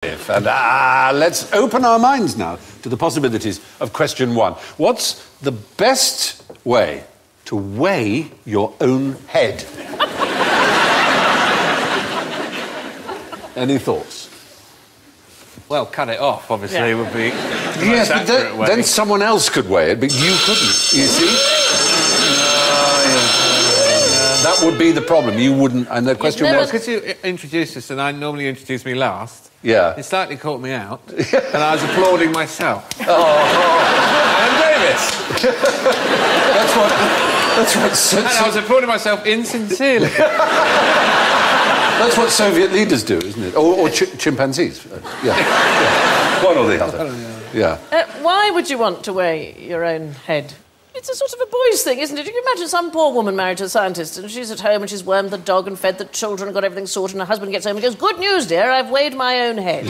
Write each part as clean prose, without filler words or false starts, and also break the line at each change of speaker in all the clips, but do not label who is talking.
And let's open our minds now to the possibilities of question one. What's the best way to weigh your own head? Any thoughts?
Well, cut it off, obviously, would be...
Yes, but then someone else could weigh it, but you couldn't, you see? That would be the problem. You wouldn't... And the question was...
Because you introduced us, and I normally introduce me last.
Yeah.
It slightly caught me out, and I was applauding myself. Alan Davis!
That's what...
And I was applauding myself insincerely.
That's what Soviet leaders do, isn't it? Or chimpanzees. Yeah. One or the other. Yeah.
Why would you want to weigh your own head? It's a sort of a boys' thing, isn't it? You can imagine some poor woman married to a scientist and she's at home and she's wormed the dog and fed the children and got everything sorted, and her husband gets home and goes, "Good news, dear, I've weighed my own head."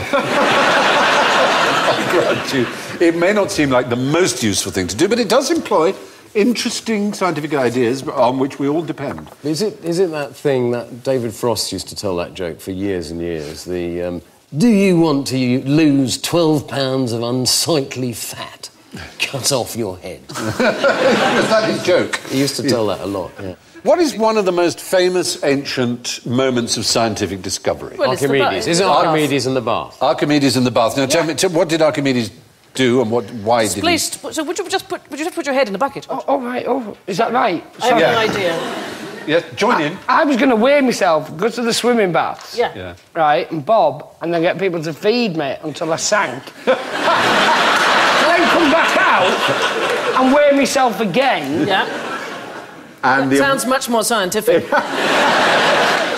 I grant you, it may not seem like the most useful thing to do, but it does employ interesting scientific ideas on which we all depend.
Is it that thing that David Frost used to tell that joke for years and years? The, do you want to lose 12 pounds of unsightly fat? Cut off your head.
Was that his joke?
He used to tell that a lot, yeah.
What is one of the most famous ancient moments of scientific discovery?
Well,
Archimedes. Is it Archimedes in the bath?
Archimedes in the bath. Now, tell me, what did Archimedes do and why did he...
So would you just put your head in the bucket?
Oh, right. Oh, is that right?
I have no idea.
Yes, join in.
I was going to weigh myself, go to the swimming baths.
Yeah.
Right, and bob, and then get people to feed me until I sank. Then come back out and weigh myself again.
Yeah.
And
that sounds much more scientific.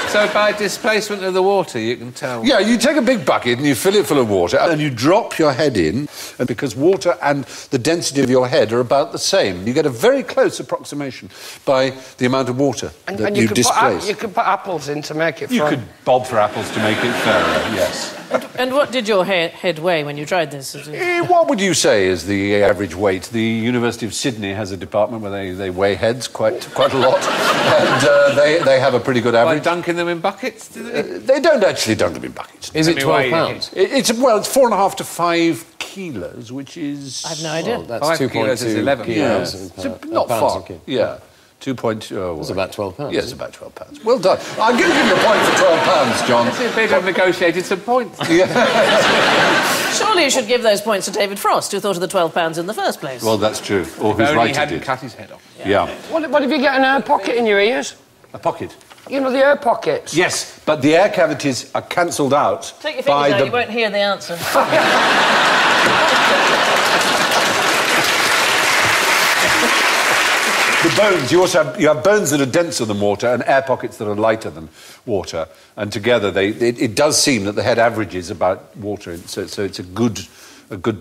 So by displacement of the water, you can tell...
Yeah, you take a big bucket and you fill it full of water and you drop your head in, and because water and the density of your head are about the same, you get a very close approximation by the amount of water that you displace.
You could put apples in to make it fun.
You could bob for apples to make it fairer, yes.
And what did your head weigh when you tried this?
What would you say is the average weight? The University of Sydney has a department where they weigh heads quite a lot, and they have a pretty good average.
By dunking them in buckets, do they?
They don't actually dunk them in buckets.
Is it 12 pounds?
It's 4.5 to 5 kilos, which is...
I have no idea.
Well, that's
5 kilos is 11
kilos.
Not far. Yeah. 2.2...
It's about 12 pounds.
Yes, about 12 pounds. Well done. I'm going to give you a point for 12 pounds, John.
I think people have negotiated some points.
Surely you should give those points to David Frost, who thought of the 12 pounds in the first place.
Well, that's true. Or who's
If only
right
he
he
hadn't
did.
cut his head off.
Yeah.
What if you get an air pocket in your ears?
A pocket.
You know, the air pockets?
Yes, but the air cavities are cancelled out.
Take your fingers out, you won't hear the answer.
The bones, you have bones that are denser than water and air pockets that are lighter than water, and together it does seem that the head averages about water, so it's a good displacement.